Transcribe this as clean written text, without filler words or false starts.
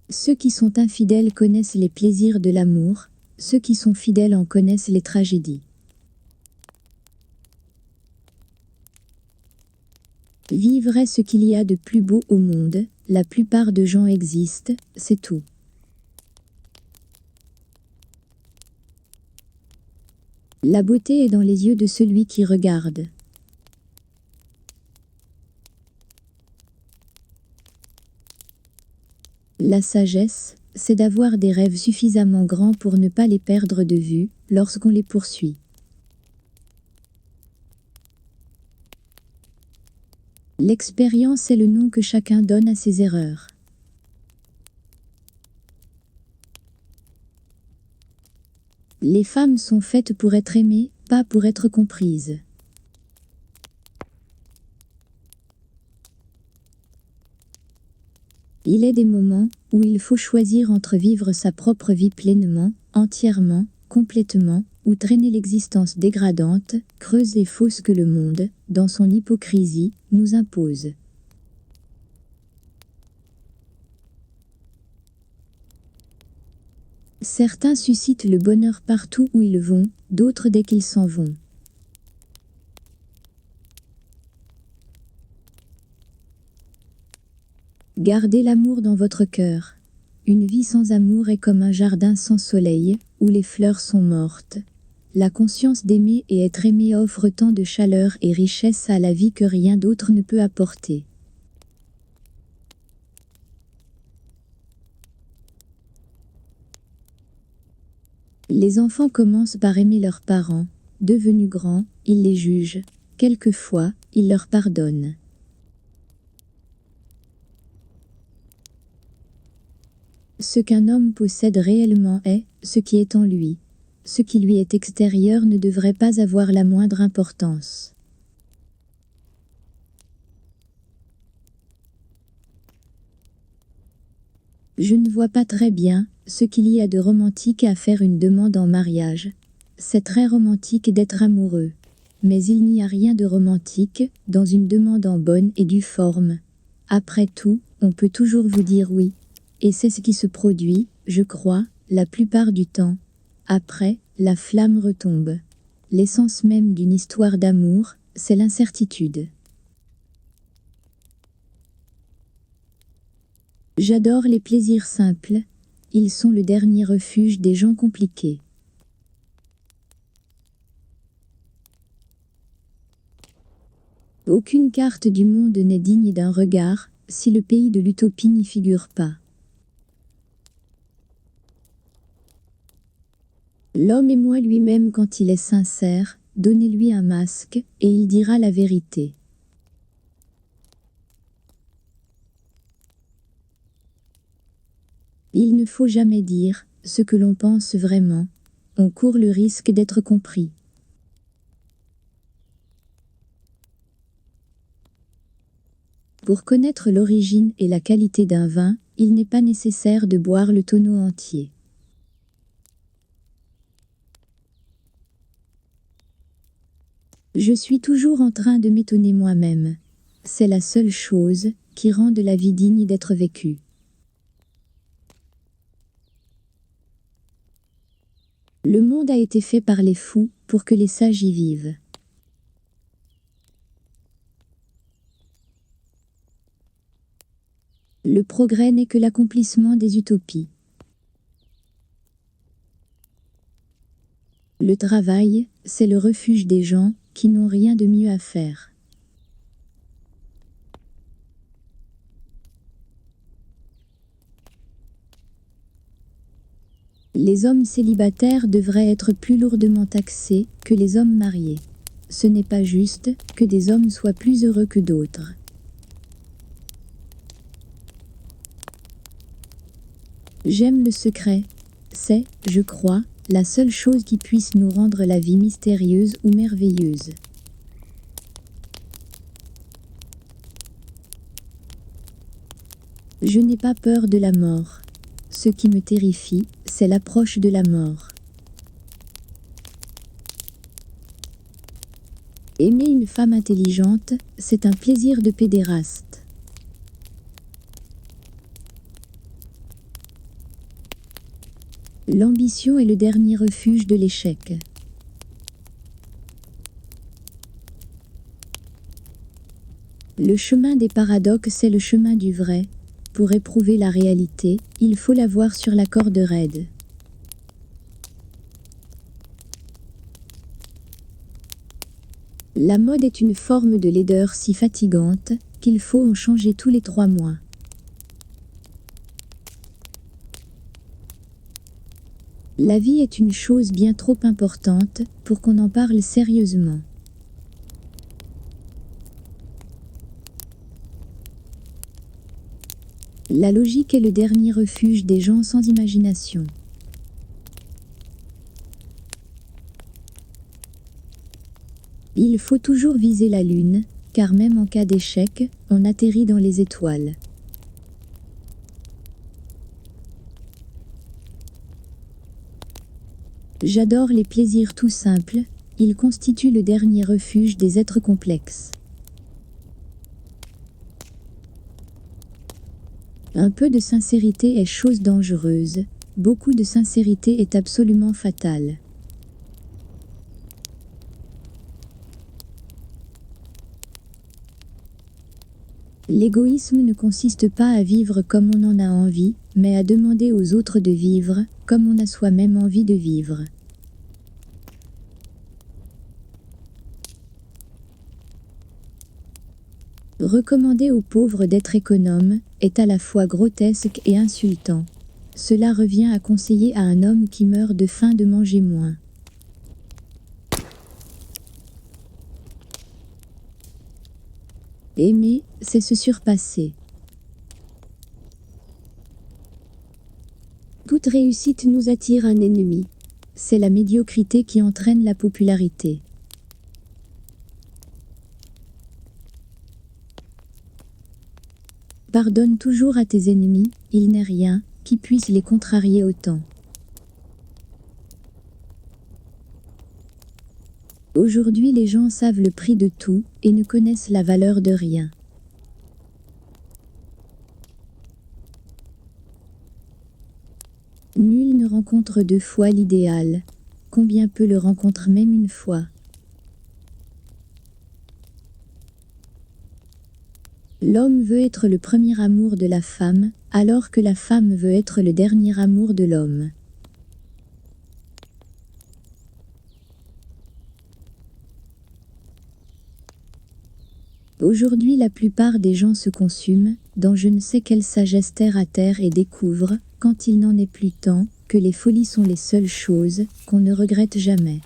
Ceux qui sont infidèles connaissent les plaisirs de l'amour, ceux qui sont fidèles en connaissent les tragédies. Vivre est ce qu'il y a de plus beau au monde, la plupart de gens existent, c'est tout. La beauté est dans les yeux de celui qui regarde. La sagesse, c'est d'avoir des rêves suffisamment grands pour ne pas les perdre de vue lorsqu'on les poursuit. L'expérience est le nom que chacun donne à ses erreurs. Les femmes sont faites pour être aimées, pas pour être comprises. Il est des moments où il faut choisir entre vivre sa propre vie pleinement, entièrement, complètement, ou traîner l'existence dégradante, creuse et fausse que le monde, dans son hypocrisie, nous impose. Certains suscitent le bonheur partout où ils vont, d'autres dès qu'ils s'en vont. Gardez l'amour dans votre cœur. Une vie sans amour est comme un jardin sans soleil, où les fleurs sont mortes. La conscience d'aimer et être aimé offre tant de chaleur et richesse à la vie que rien d'autre ne peut apporter. Les enfants commencent par aimer leurs parents. Devenus grands, ils les jugent. Quelquefois, ils leur pardonnent. Ce qu'un homme possède réellement est ce qui est en lui. Ce qui lui est extérieur ne devrait pas avoir la moindre importance. Je ne vois pas très bien ce qu'il y a de romantique à faire une demande en mariage. C'est très romantique d'être amoureux. Mais il n'y a rien de romantique dans une demande en bonne et due forme. Après tout, on peut toujours vous dire oui. Et c'est ce qui se produit, je crois, la plupart du temps. Après, la flamme retombe. L'essence même d'une histoire d'amour, c'est l'incertitude. J'adore les plaisirs simples. Ils sont le dernier refuge des gens compliqués. Aucune carte du monde n'est digne d'un regard, si le pays de l'utopie n'y figure pas. L'homme est moi lui-même quand il est sincère, donnez-lui un masque, et il dira la vérité. Il ne faut jamais dire ce que l'on pense vraiment. On court le risque d'être compris. Pour connaître l'origine et la qualité d'un vin, il n'est pas nécessaire de boire le tonneau entier. Je suis toujours en train de m'étonner moi-même. C'est la seule chose qui rende la vie digne d'être vécue. Le monde a été fait par les fous pour que les sages y vivent. Le progrès n'est que l'accomplissement des utopies. Le travail, c'est le refuge des gens qui n'ont rien de mieux à faire. Les hommes célibataires devraient être plus lourdement taxés que les hommes mariés. Ce n'est pas juste que des hommes soient plus heureux que d'autres. J'aime le secret. C'est, je crois, la seule chose qui puisse nous rendre la vie mystérieuse ou merveilleuse. Je n'ai pas peur de la mort. Ce qui me terrifie, c'est l'approche de la mort. Aimer une femme intelligente, c'est un plaisir de pédéraste. L'ambition est le dernier refuge de l'échec. Le chemin des paradoxes est le chemin du vrai. Pour éprouver la réalité, il faut la voir sur la corde raide. La mode est une forme de laideur si fatigante qu'il faut en changer tous les 3 mois. La vie est une chose bien trop importante pour qu'on en parle sérieusement. La logique est le dernier refuge des gens sans imagination. Il faut toujours viser la lune, car même en cas d'échec, on atterrit dans les étoiles. J'adore les plaisirs tout simples, ils constituent le dernier refuge des êtres complexes. Un peu de sincérité est chose dangereuse, beaucoup de sincérité est absolument fatale. L'égoïsme ne consiste pas à vivre comme on en a envie, mais à demander aux autres de vivre comme on a soi-même envie de vivre. Recommander aux pauvres d'être économes est à la fois grotesque et insultant. Cela revient à conseiller à un homme qui meurt de faim de manger moins. Aimer, c'est se surpasser. Toute réussite nous attire un ennemi. C'est la médiocrité qui entraîne la popularité. Pardonne toujours à tes ennemis, il n'est rien qui puisse les contrarier autant. Aujourd'hui, les gens savent le prix de tout et ne connaissent la valeur de rien. Nul ne rencontre 2 fois l'idéal. Combien peu le rencontre même une fois. L'homme veut être le premier amour de la femme, alors que la femme veut être le dernier amour de l'homme. Aujourd'hui, la plupart des gens se consument dans je ne sais quelle sagesse terre à terre et découvrent, quand il n'en est plus temps, que les folies sont les seules choses qu'on ne regrette jamais.